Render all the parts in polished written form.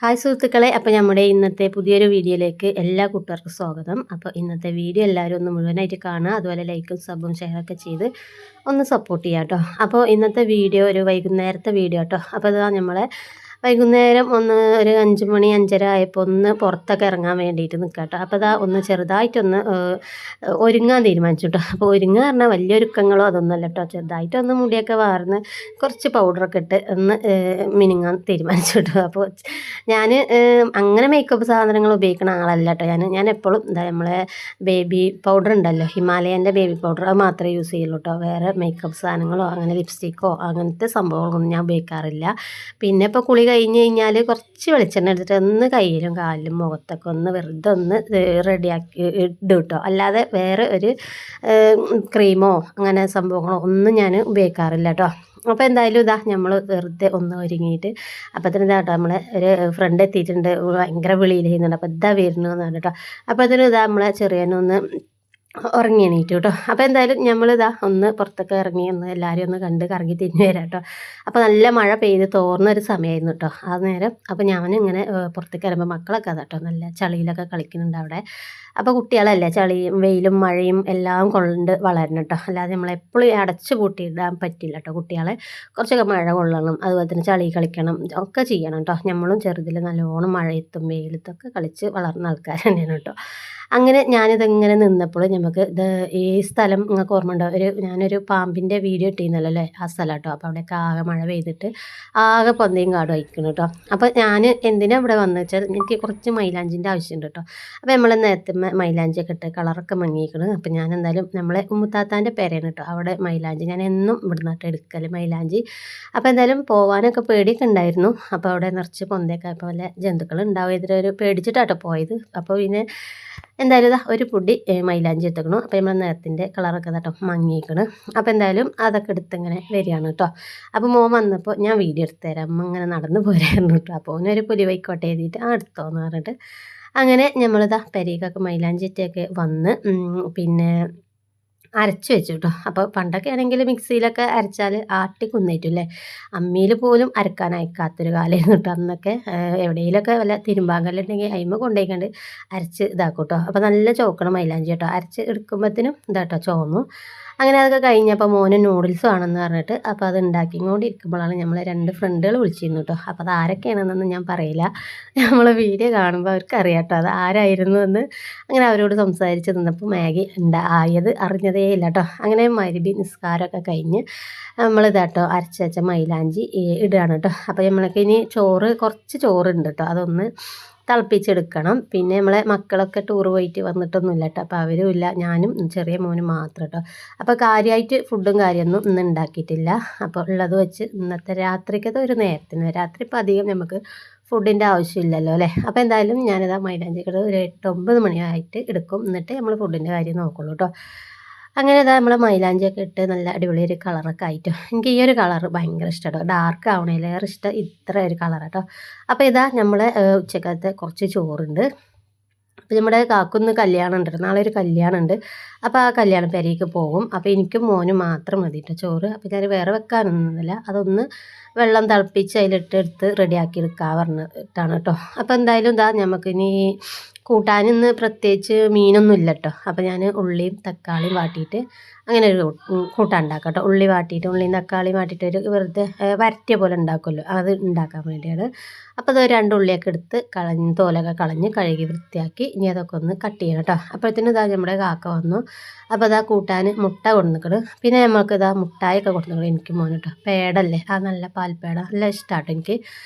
Hi സുഹൃത്തുക്കളെ, അപ്പോൾ നമ്മുടെ ഇന്നത്തെ പുതിയൊരു വീഡിയോയിലേക്ക് എല്ലാ കൂട്ടുകാർക്കും സ്വാഗതം. അപ്പോൾ ഇന്നത്തെ വീഡിയോ എല്ലാവരും ഒന്ന് മുഴുവനായിട്ട് കാണുക, അതുപോലെ ലൈക്കും സബും ഷെയറൊക്കെ ചെയ്ത് ഒന്ന് സപ്പോർട്ട് ചെയ്യാം കേട്ടോ. അപ്പോൾ ഇന്നത്തെ വീഡിയോ ഒരു വൈകുന്നേരത്തെ വീഡിയോ കേട്ടോ. അപ്പോൾ ഇതാ നമ്മളെ വൈകുന്നേരം ഒരു 5 മണി 5:30 ആയപ്പോൾ ഒന്ന് പുറത്തൊക്കെ ഇറങ്ങാൻ വേണ്ടിയിട്ട് നിൽക്കാം കേട്ടോ. അപ്പോൾ ഇതാ ഒന്ന് ചെറുതായിട്ടൊന്ന് ഒരുങ്ങാൻ തീരുമാനിച്ചു കേട്ടോ. അപ്പോൾ ഒരുങ്ങുക പറഞ്ഞാൽ വലിയ ഒരുക്കങ്ങളോ അതൊന്നുമല്ല കേട്ടോ, ചെറുതായിട്ടൊന്ന് മുടിയൊക്കെ വാർന്ന് കുറച്ച് പൗഡറൊക്കെ ഇട്ട് ഒന്ന് മിനുങ്ങാൻ തീരുമാനിച്ചു കേട്ടോ. അപ്പോൾ ഞാൻ അങ്ങനെ മേക്കപ്പ് സാധനങ്ങൾ ഉപയോഗിക്കുന്ന ആളല്ല കേട്ടോ. ഞാൻ എപ്പോഴും എന്താ നമ്മളെ ബേബി പൗഡർ ഉണ്ടല്ലോ, ഹിമാലയൻ്റെ ബേബി പൗഡർ, അത് മാത്രമേ യൂസ് ചെയ്യുള്ളൂ കേട്ടോ. വേറെ മേക്കപ്പ് സാധനങ്ങളോ അങ്ങനെ ലിപ്സ്റ്റിക്കോ അങ്ങനത്തെ സംഭവങ്ങളൊന്നും ഞാൻ ഉപയോഗിക്കാറില്ല. പിന്നെ ഇപ്പോൾ കുളി കഴിഞ്ഞ് കഴിഞ്ഞാൽ കുറച്ച് വെളിച്ചെണ്ണ എടുത്തിട്ട് ഒന്ന് കയ്യിലും കാലിലും മുഖത്തൊക്കെ ഒന്ന് വെറുതെ ഒന്ന് റെഡിയാക്കി ഇടും കേട്ടോ. അല്ലാതെ വേറെ ഒരു ക്രീമോ അങ്ങനെ സംഭവങ്ങളോ ഒന്നും ഞാൻ ഉപയോഗിക്കാറില്ല കേട്ടോ. അപ്പോൾ എന്തായാലും ഇതാ നമ്മൾ വെറുതെ ഒന്ന് ഒരുങ്ങിയിട്ട് അപ്പോൾ തന്നെ ഇതാ കേട്ടോ, നമ്മളെ ഒരു ഫ്രണ്ട് എത്തിയിട്ടുണ്ട്, ഭയങ്കര വിളിയിൽ ചെയ്യുന്നുണ്ട്. അപ്പോൾ ഇതാ വരുന്നു എന്ന് പറഞ്ഞിട്ടോ. അപ്പോൾ അതിന് ഇതാ നമ്മളെ ചെറിയനൊന്ന് ഉറങ്ങി എണീറ്റു കേട്ടോ. അപ്പോൾ എന്തായാലും നമ്മളിതാ ഒന്ന് പുറത്തൊക്കെ ഇറങ്ങി ഒന്ന് എല്ലാവരും ഒന്ന് കണ്ട് കറങ്ങി തിരിഞ്ഞ് വരാം കേട്ടോ. അപ്പോൾ നല്ല മഴ പെയ്ത് തോർന്നൊരു സമയമായിരുന്നു കേട്ടോ ആ നേരം. അപ്പോൾ ഞാനിങ്ങനെ പുറത്തേക്ക് ഇറങ്ങുമ്പോൾ മക്കളൊക്കെ അതാ കേട്ടോ നല്ല ചളിയിലൊക്കെ കളിക്കുന്നുണ്ട് അവിടെ. അപ്പോൾ കുട്ടികളല്ലേ ചളിയും വെയിലും മഴയും എല്ലാം കൊണ്ട് വളരണം കേട്ടോ. അല്ലാതെ നമ്മളെപ്പോഴും അടച്ചു പൂട്ടിയിടാൻ പറ്റില്ല കേട്ടോ. കുട്ടികളെ കുറച്ചൊക്കെ മഴ കൊള്ളണം, അതുപോലെ തന്നെ ചളി കളിക്കണം, ഒക്കെ ചെയ്യണം കേട്ടോ. നമ്മളും ചെറുതിൽ നല്ലോണം മഴയത്തും വെയിലത്തൊക്കെ കളിച്ച് വളർന്ന ആൾക്കാർ തന്നെയാണ് കേട്ടോ. അങ്ങനെ ഞാനിതിങ്ങനെ നിന്നപ്പോൾ നമുക്ക് ഈ സ്ഥലം നിങ്ങൾക്ക് ഓർമ്മ ഉണ്ടോ, ഞാനൊരു പാമ്പിൻ്റെ വീഡിയോ ഇട്ടിരുന്നല്ലോ അല്ലേ, ആ സ്ഥലം കേട്ടോ. അപ്പോൾ അവിടെയൊക്കെ ആകെ മഴ പെയ്തിട്ട് ആകെ പൊന്തയും കാടും അയക്കണം കേട്ടോ. അപ്പോൾ ഞാൻ എന്തിനാണ് ഇവിടെ വന്നു വെച്ചാൽ എനിക്ക് കുറച്ച് മൈലാഞ്ചിൻ്റെ ആവശ്യമുണ്ട് കേട്ടോ. അപ്പോൾ നമ്മൾ നേരത്തെ മൈലാഞ്ചിയൊക്കെ ഇട്ട് കളറൊക്കെ മങ്ങിയിരിക്കണം. അപ്പോൾ ഞാൻ എന്തായാലും നമ്മളെ ഉമ്മുത്താത്താൻ്റെ പേരാണ് കേട്ടോ, അവിടെ മൈലാഞ്ചി ഞാൻ എന്നും ഇവിടെ നിന്നിട്ട് എടുക്കൽ മൈലാഞ്ചി. അപ്പോൾ എന്തായാലും പോകാനൊക്കെ പേടിയൊക്കെ ഉണ്ടായിരുന്നു. അപ്പോൾ അവിടെ നിറച്ച് പൊന്തയൊക്കെ ആയപ്പോൾ വല്ല ജന്തുക്കൾ ഉണ്ടാവും, ഇതിലൊരു പേടിച്ചിട്ടാട്ടോ പോയത്. അപ്പോൾ പിന്നെ എന്തായാലും ഇതാ ഒരു പൊടി മൈലാഞ്ചി എടുത്തേക്കണു. അപ്പോൾ നമ്മൾ നേരത്തിൻ്റെ കളറൊക്കെ കേട്ടോ മങ്ങിയിരിക്കണം. അപ്പോൾ എന്തായാലും അതൊക്കെ എടുത്തിങ്ങനെ വരികയാണ് കേട്ടോ. അപ്പോൾ മോൻ വന്നപ്പോൾ ഞാൻ വീഡിയോ എടുത്തു തരാം, അമ്മ ഇങ്ങനെ നടന്നു പോരായിരുന്നു കേട്ടോ. അപ്പോൾ ഓനൊരു പുലിവൈക്കോട്ടെ എഴുതിയിട്ട് എടുത്തോന്ന് പറഞ്ഞിട്ട് അങ്ങനെ നമ്മളിതാ പെരീക്കൊക്കെ മൈലാഞ്ചിറ്റൊക്കെ വന്ന് പിന്നെ അരച്ച് വെച്ചു കേട്ടോ. അപ്പോൾ പണ്ടൊക്കെ ആണെങ്കിൽ മിക്സിയിലൊക്കെ അരച്ചാൽ ആട്ടി കുന്നേറ്റില്ലേ, അമ്മിയിൽ പോലും അരക്കാൻ അയക്കാത്തൊരു കാലമായിരുന്നു കേട്ടോ അന്നൊക്കെ. എവിടെയെങ്കിലുമൊക്കെ വല്ല തിരുമ്പാങ്കല്ലുണ്ടെങ്കിൽ അയിമ കൊണ്ടുപോയിക്കണ്ട് അരച്ച് ഇതാക്കും കേട്ടോ. അപ്പോൾ നല്ല ചോക്കണം മൈലാഞ്ചി കേട്ടോ, അരച്ച് എടുക്കുമ്പോഴത്തേനും ഇതാട്ടോ ചോന്നു. അങ്ങനെ അതൊക്കെ കഴിഞ്ഞപ്പോൾ മോന് നൂഡിൽസ് വേണമെന്ന് പറഞ്ഞിട്ട് അപ്പോൾ അത് ഉണ്ടാക്കിക്കൊണ്ടിരിക്കുമ്പോഴാണ് നമ്മളെ 2 ഫ്രണ്ടുകൾ വിളിച്ചിരുന്നു കേട്ടോ. അപ്പോൾ അത് ആരൊക്കെയാണെന്നൊന്നും ഞാൻ പറയില്ല, നമ്മളെ വീഡിയോ കാണുമ്പോൾ അവർക്കറിയാം കേട്ടോ അത് ആരായിരുന്നു എന്ന്. അങ്ങനെ അവരോട് സംസാരിച്ച് നിന്നപ്പോൾ മാഗി ആയത് അറിഞ്ഞതേ ഇല്ല കേട്ടോ. അങ്ങനെ മഗ്‌രിബ് നിസ്കാരമൊക്കെ കഴിഞ്ഞ് നമ്മളിതാട്ടോ അരച്ച് വെച്ച മൈലാഞ്ചി ഇടുകയാണ് കേട്ടോ. അപ്പോൾ നമ്മൾക്ക് ഇനി കുറച്ച് ചോറുണ്ട് കേട്ടോ, അതൊന്ന് തിളപ്പിച്ചെടുക്കണം. പിന്നെ നമ്മളെ മക്കളൊക്കെ ടൂർ പോയിട്ട് വന്നിട്ടൊന്നുമില്ല കേട്ടോ. അപ്പോൾ അവരും ഇല്ല, ഞാനും ചെറിയ മോനും മാത്രം കേട്ടോ. അപ്പോൾ കാര്യമായിട്ട് ഫുഡും കാര്യമൊന്നും ഇന്ന് ഉണ്ടാക്കിയിട്ടില്ല. അപ്പോൾ ഉള്ളത് വെച്ച് ഇന്നത്തെ രാത്രിക്കത് ഒരു നേരത്തിന്, രാത്രി ഇപ്പോൾ അധികം നമുക്ക് ഫുഡിൻ്റെ ആവശ്യമില്ലല്ലോ അല്ലേ. അപ്പോൾ എന്തായാലും ഞാനിതാ മൈലാഞ്ചിക്കട ഒരു 8-9 മണിയായിട്ട് എടുക്കും, എന്നിട്ട് നമ്മൾ ഫുഡിൻ്റെ കാര്യം നോക്കുള്ളൂ കേട്ടോ. അങ്ങനെ ഇതാ നമ്മൾ മൈലാഞ്ചിയൊക്കെ ഇട്ട് നല്ല അടിപൊളി ഒരു കളറൊക്കെ ആയിട്ടോ. എനിക്ക് ഈ ഒരു കളർ ഭയങ്കര ഇഷ്ടമാണ് കേട്ടോ, ഡാർക്ക് ആവണേലേറെ ഇഷ്ടം ഇത്ര ഒരു കളർ കേട്ടോ. അപ്പോൾ ഇതാ നമ്മൾ ഉച്ചക്കലത്തെ കുറച്ച് ചോറുണ്ട്. അപ്പോൾ നമ്മുടെ കാക്കുന്ന് കല്യാണം ഉണ്ട്, നാളെ ഒരു കല്യാണം ഉണ്ട്. അപ്പോൾ ആ കല്യാണം പെരേക്ക് പോകും. അപ്പോൾ എനിക്കും മോനും മാത്രം മതി കേട്ടോ ചോറ്. അപ്പോൾ ഞാൻ വേറെ വെക്കാനൊന്നുമില്ല, അതൊന്ന് വെള്ളം തിളപ്പിച്ച് അതിലിട്ടെടുത്ത് റെഡിയാക്കി എടുക്കാൻ പറഞ്ഞിട്ടാണ് കേട്ടോ. അപ്പോൾ എന്തായാലും ഇതാ നമുക്കിനി കൂട്ടാനിന്ന് പ്രത്യേകിച്ച് മീനൊന്നും ഇല്ല കേട്ടോ. അപ്പോൾ ഞാൻ ഉള്ളിയും തക്കാളിയും വാട്ടിയിട്ട് അങ്ങനെ ഒരു കൂട്ടാൻ ഉണ്ടാക്കാം കേട്ടോ. ഉള്ളി വാട്ടിയിട്ട് ഉള്ളിയും തക്കാളിയും വാട്ടിയിട്ട് ഒരു വെറുതെ വരട്ടിയ പോലെ ഉണ്ടാക്കുമല്ലോ, അത് ഉണ്ടാക്കാൻ വേണ്ടിയാണ്. അപ്പോൾ അത് 2 ഉള്ളിയൊക്കെ എടുത്ത് തോലൊക്കെ കളഞ്ഞ് കഴുകി വൃത്തിയാക്കി ഇനി അതൊക്കെ ഒന്ന് കട്ട് ചെയ്യണം കേട്ടോ. അപ്പോഴത്തേനും ഇതാ നമ്മുടെ കാക്ക വന്നു. അപ്പോൾ ഇതാ കൂട്ടാൻ മുട്ട കൊണ്ടുനിൽക്കണ്. പിന്നെ നമുക്ക് ഇതാ മുട്ടായൊക്കെ കൊടുക്കുന്നുള്ളൂ എനിക്ക് മോന് കേട്ടോ. പേടല്ലേ, ആ നല്ല പാൽപ്പേട നല്ല ഇഷ്ടമാട്ടോ എനിക്ക്.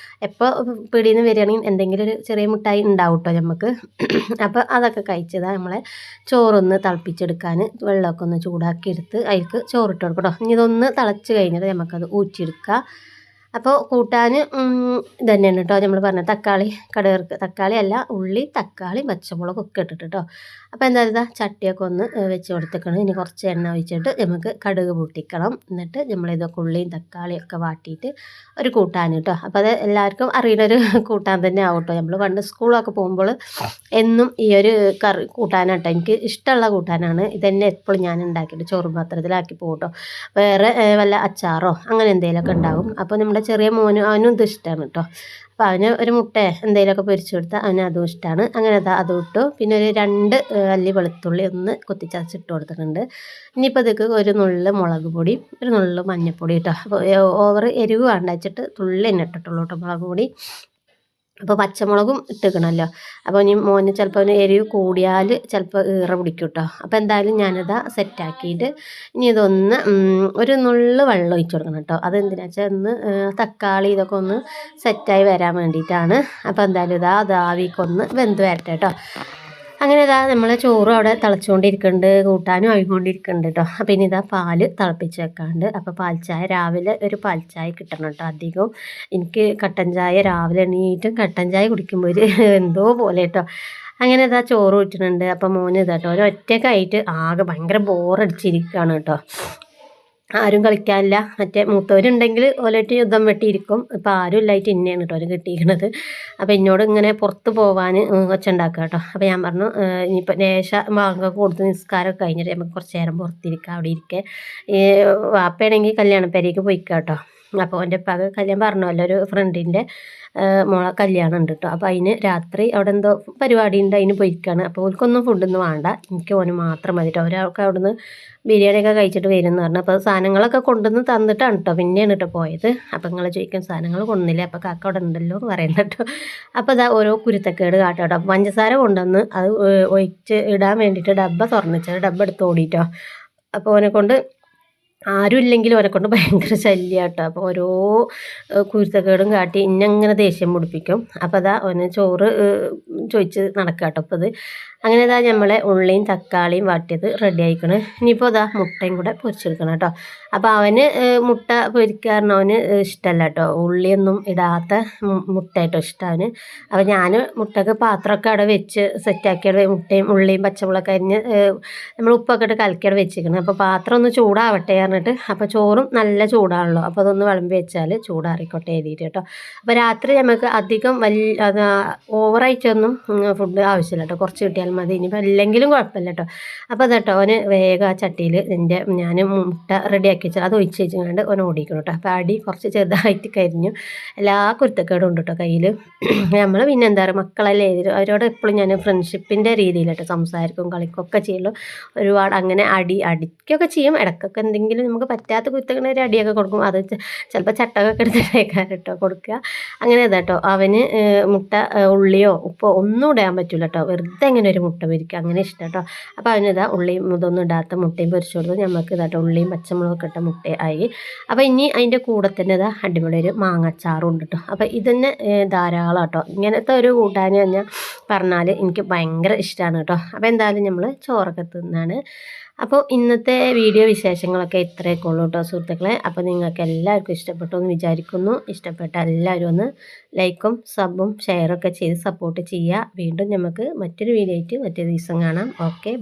എപ്പോൾ പിടിയിൽ നിന്ന് വരികയാണെങ്കിൽ എന്തെങ്കിലും ഒരു ചെറിയ മുട്ടായി ഉണ്ടാവും കേട്ടോ നമുക്ക്. അപ്പോൾ അതൊക്കെ കഴിച്ചതാ നമ്മളെ ചോറൊന്ന് തിളപ്പിച്ചെടുക്കാൻ വെള്ളമൊക്കെ ഒന്ന് ചൂടാക്കി എടുത്ത് അതിലേക്ക് ചോറിട്ട് കൊടുക്കട്ടോ. ഇനി ഇതൊന്ന് തിളച്ച് കഴിഞ്ഞിട്ട് നമുക്കത് ഊറ്റിയെടുക്കാം. അപ്പോൾ കൂട്ടാൻ ഇത് തന്നെയാണ് കേട്ടോ നമ്മൾ പറഞ്ഞ തക്കാളി അല്ല ഉള്ളി തക്കാളി പച്ചമുളകൊക്കെ ഇട്ടിട്ട് കേട്ടോ. അപ്പോൾ എന്തായാലും ഇതാ ചട്ടിയൊക്കെ ഒന്ന് വെച്ച് കൊടുത്തേക്കണം. ഇനി കുറച്ച് എണ്ണ ഒഴിച്ചിട്ട് നമുക്ക് കടുക് പൊട്ടിക്കണം. എന്നിട്ട് നമ്മളിതൊക്കെ ഉള്ളിയും തക്കാളിയൊക്കെ വാട്ടിയിട്ട് ഒരു കൂട്ടാൻ കേട്ടോ. അപ്പോൾ അത് എല്ലാവർക്കും അറിയുന്നൊരു കൂട്ടാൻ തന്നെ ആവും കേട്ടോ. നമ്മൾ പണ്ട് സ്കൂളൊക്കെ പോകുമ്പോൾ എന്നും ഈ ഒരു കൂട്ടാനാട്ടോ എനിക്ക് ഇഷ്ടമുള്ള കൂട്ടാനാണ്. ഇതന്നെ എപ്പോഴും ഞാൻ ഉണ്ടാക്കിയിട്ട് ചോറ് പാത്രത്തിലാക്കി പോകും കേട്ടോ. വേറെ വല്ല അച്ചാറോ അങ്ങനെ എന്തെങ്കിലുമൊക്കെ ഉണ്ടാവും. അപ്പോൾ നമ്മുടെ ചെറിയ മോനും അവനും ഇത് ഇഷ്ടമാണ് കേട്ടോ. അപ്പോൾ അവന് ഒരു മുട്ട എന്തെങ്കിലുമൊക്കെ പൊരിച്ചു കൊടുത്താൽ അവന് അതും ഇഷ്ടമാണ്. അങ്ങനെ അതും ഇട്ടു. പിന്നെ ഒരു 2 അല്ലി വെളുത്തുള്ളി ഒന്ന് കുത്തിച്ചതച്ചിട്ട് കൊടുത്തിട്ടുണ്ട്. ഇനിയിപ്പോൾ ഇതൊക്കെ ഒരു നുള്ള് മുളക് പൊടി, ഒരു നുള്ള് മഞ്ഞൾപ്പൊടി കേട്ടോ. അപ്പോൾ ഓവർ എരിവ് വേണ്ട വെച്ചിട്ട് തുള്ളി തന്നെ ഇട്ടിട്ടുള്ളൂ കേട്ടോ മുളക് പൊടി. അപ്പോൾ പച്ചമുളകും ഇട്ടിക്കണമല്ലോ. അപ്പോൾ ഇനി മോന് ചിലപ്പോൾ അവന് എരിവ് കൂടിയാൽ ചിലപ്പോൾ ഈറ പിടിക്കും കേട്ടോ. അപ്പോൾ എന്തായാലും ഞാനിതാ സെറ്റാക്കിയിട്ട് ഇനി ഇതൊന്ന് ഒരു നുള്ള് വെള്ളം ഒഴിച്ച് കൊടുക്കണം കേട്ടോ. അതെന്തിനാ വെച്ചാൽ ഒന്ന് തക്കാളി ഇതൊക്കെ ഒന്ന് സെറ്റായി വരാൻ വേണ്ടിയിട്ടാണ്. അപ്പോൾ എന്തായാലും അത് ആവിക്കൊന്ന് വെന്ത് വരട്ടെ കേട്ടോ. അങ്ങനെ നമ്മളെ ചോറും അവിടെ തിളച്ചുകൊണ്ടിരിക്കുന്നുണ്ട്, കൂട്ടാനും ആയിക്കൊണ്ടിരിക്കുന്നുണ്ട് കേട്ടോ. അപ്പോൾ ഇനി പാല് തിളപ്പിച്ച് വെക്കാണ്ട്. അപ്പോൾ പാൽച്ചായ രാവിലെ ഒരു പാൽച്ചായ കിട്ടണം കേട്ടോ. അധികം എനിക്ക് കട്ടൻ ചായ രാവിലെ എണീറ്റും കട്ടൻ ചായ കുടിക്കുമ്പോൾ ഒരു എന്തോ പോലെ കേട്ടോ. അങ്ങനെ ചോറ് ഊറ്റുന്നുണ്ട്. അപ്പോൾ മോന് കേട്ടോ ഒരൊറ്റക്കായിട്ട് ആകെ ഭയങ്കര ബോറടിച്ചിരിക്കുകയാണ് കേട്ടോ. ആരും കളിക്കാനില്ല. മറ്റേ മൂത്തവരുണ്ടെങ്കിൽ ഓലായിട്ട് യുദ്ധം വെട്ടിയിരിക്കും. ഇപ്പോൾ ആരും ഇല്ലായിട്ട് ഇന്നെയാണ് കേട്ടോ അവർ കിട്ടിയിരിക്കുന്നത്. അപ്പോൾ എന്നോട് ഇങ്ങനെ പുറത്ത് പോകാൻ ഒച്ച ഉണ്ടാക്കുക കേട്ടോ. അപ്പോൾ ഞാൻ പറഞ്ഞു ഇനിയിപ്പോൾ ബാങ്കൊക്കെ കൊടുത്ത് നിസ്കാരമൊക്കെ കഴിഞ്ഞിട്ട് നമുക്ക് കുറച്ച് നേരം പുറത്തിരിക്കുക, അവിടെ ഇരിക്കുക. വാപ്പയാണെങ്കിൽ കല്യാണപ്പേരേക്ക് പോയിക്കുക കേട്ടോ. അപ്പോൾ എൻ്റെ കല്യാണം പറഞ്ഞല്ലോ, ഒരു ഫ്രണ്ടിൻ്റെ മോളെ കല്യാണം ഉണ്ട് കേട്ടോ. അപ്പോൾ അതിന് രാത്രി അവിടെ എന്തോ പരിപാടി ഉണ്ട്, അതിന് പോയിരിക്കുകയാണ്. അപ്പോൾ ഓൽക്കൊന്നും ഫുഡൊന്നും വേണ്ട, എനിക്ക് ഓന് മാത്രം മതി കേട്ടോ. ഒരാൾക്ക് അവിടുന്ന് ബിരിയാണിയൊക്കെ കഴിച്ചിട്ട് വരും എന്ന് പറഞ്ഞു. അപ്പോൾ സാധനങ്ങളൊക്കെ കൊണ്ടുവന്ന് തന്നിട്ടാണ് കേട്ടോ പിന്നെയാണ് കേട്ടോ പോയത്. അപ്പോൾ നിങ്ങൾ ചോദിക്കും സാധനങ്ങൾ കൊണ്ടുവന്നില്ല, അപ്പോൾ കാക്ക അവിടെ ഉണ്ടല്ലോ എന്ന് പറയണ്ട കേട്ടോ. അപ്പോൾ ഓരോ കുരുത്തക്കേട് കാട്ടോ കേട്ടോ. പഞ്ചസാര കൊണ്ടുവന്ന് അത് ഒഴിച്ച് ഇടാൻ വേണ്ടിയിട്ട് ഡബ്ബ തുറന്നിച്ചത്, ഡബ്ബ എടുത്ത് ഓടിയിട്ടോ. അപ്പോൾ ഓനെ കൊണ്ട് ആരും ഇല്ലെങ്കിലും ഓനെക്കൊണ്ട് ഭയങ്കര ശല്യം കേട്ടോ. അപ്പോൾ ഓരോ കുരുത്തക്കേടും കാട്ടി ഇന്നങ്ങനെ ദേഷ്യം പിടിപ്പിക്കും. അപ്പോൾ ഓന് ചോറ് ചോദിച്ച് നടക്കുക കേട്ടോ. അപ്പോൾ അങ്ങനെ നമ്മളെ ഉള്ളിയും തക്കാളിയും വാട്ടിയത് റെഡി ആയിക്കണം. ഇനിയിപ്പോൾ മുട്ടയും കൂടെ പൊരിച്ചെടുക്കണം കേട്ടോ. അപ്പോൾ അവന് മുട്ട പൊരിക്കാറിന് അവന് ഇഷ്ടമല്ല കേട്ടോ, ഉള്ളിയൊന്നും ഇടാത്ത മുട്ടയായിട്ടോ ഇഷ്ടം അവന്. അപ്പോൾ ഞാൻ മുട്ടക്ക് പാത്രമൊക്കെ അവിടെ വെച്ച് സെറ്റാക്കിയത് മുട്ടയും ഉള്ളിയും പച്ചമുളകൊക്കെ അരിഞ്ഞ് നമ്മൾ ഉപ്പൊക്കെ ഇട്ട് കലക്കിയത് വെച്ചിരിക്കണം. അപ്പോൾ പാത്രം ഒന്ന് ചൂടാവട്ടെ പറഞ്ഞിട്ട്. അപ്പോൾ ചോറും നല്ല ചൂടാണല്ലോ, അപ്പോൾ അതൊന്ന് വിളമ്പി വെച്ചാൽ ചൂടാറിക്കോട്ടെ എഴുതിയിട്ട് കേട്ടോ. അപ്പോൾ രാത്രി നമുക്ക് അധികം ഓവറായിട്ടൊന്നും ഫുഡ് ആവശ്യമില്ല കേട്ടോ, കുറച്ച് കിട്ടിയാൽ മതി. ഇനിയിപ്പോൾ അല്ലെങ്കിലും കുഴപ്പമില്ല കേട്ടോ. അപ്പോൾ അതാട്ടോ അവന് വേഗം ആ ചട്ടിയിൽ ഞാൻ മുട്ട റെഡിയാക്കി വെച്ചാൽ അത് ഒഴിച്ച് വെച്ചുകൊണ്ട് അവന് ഓടിക്കണം കേട്ടോ. അപ്പോൾ അടി കുറച്ച് ചെറുതായിട്ട് കരിഞ്ഞു, എല്ലാ കുരുത്തക്കേടും ഉണ്ട് കേട്ടോ കയ്യിൽ. നമ്മൾ പിന്നെ എന്താ പറയുക, മക്കളല്ലേ അവരോട് എപ്പോഴും ഞാൻ ഫ്രണ്ട്ഷിപ്പിൻ്റെ രീതിയിലാട്ടോ സംസാരിക്കും, കളിക്കൊക്കെ ചെയ്യുള്ളൂ. ഒരുപാട് അങ്ങനെ അടിക്കൊക്കെ ചെയ്യും, ഇടയ്ക്കൊക്കെ എന്തെങ്കിലും നമുക്ക് പറ്റാത്ത കുരുത്തക്കേട് ഒരു അടിയൊക്കെ കൊടുക്കും. അത് ചിലപ്പോൾ ചട്ടകൊക്കെ എടുത്തിട്ടേക്കാൻ കേട്ടോ കൊടുക്കുക. അങ്ങനെ കേട്ടോ അവന് മുട്ട ഉള്ളിയോ ഉപ്പോ ഒന്നും ഇടാൻ പറ്റില്ല കേട്ടോ, വെറുതെ എങ്ങനെ ഒരു മുട്ട പൊരിക്കുക അങ്ങനെ ഇഷ്ടം കേട്ടോ. അപ്പോൾ അവനിതാ ഉള്ളിയും ഇതൊന്നും ഇടാത്ത മുട്ടയും പൊരിച്ചു കൊടുത്തു. നമുക്ക് ഇതാട്ടോ ഉള്ളിയും പച്ചമുളകൊക്കെ ഇട്ട മുട്ട ആയി. അപ്പോൾ ഇനി അതിൻ്റെ കൂടെ തന്നെ അടിപൊളി ഒരു മാങ്ങാച്ചാറും ഉണ്ട് കേട്ടോ. അപ്പോൾ ഇതന്നെ ധാരാളം കേട്ടോ. ഇങ്ങനത്തെ ഒരു കൂട്ടാൻ ഞാൻ പറഞ്ഞാൽ എനിക്ക് ഭയങ്കര ഇഷ്ടമാണ് കേട്ടോ. അപ്പോൾ എന്തായാലും നമ്മൾ ചോറൊക്കെ തിന്നാണ്. അപ്പോൾ ഇന്നത്തെ വീഡിയോ വിശേഷങ്ങളൊക്കെ ഇത്രയൊക്കെ ഉള്ളൂ കേട്ടോ സുഹൃത്തുക്കളെ. അപ്പോൾ നിങ്ങൾക്ക് എല്ലാവർക്കും ഇഷ്ടപ്പെട്ടു എന്ന് വിചാരിക്കുന്നു. ഇഷ്ടപ്പെട്ട എല്ലാവരും ഒന്ന് ലൈക്കും സബും ഷെയറൊക്കെ ചെയ്ത് സപ്പോർട്ട് ചെയ്യുക. വീണ്ടും നമുക്ക് മറ്റൊരു വീഡിയോ ആയിട്ട് മറ്റൊരു ദിവസം കാണാം. ഓക്കെ.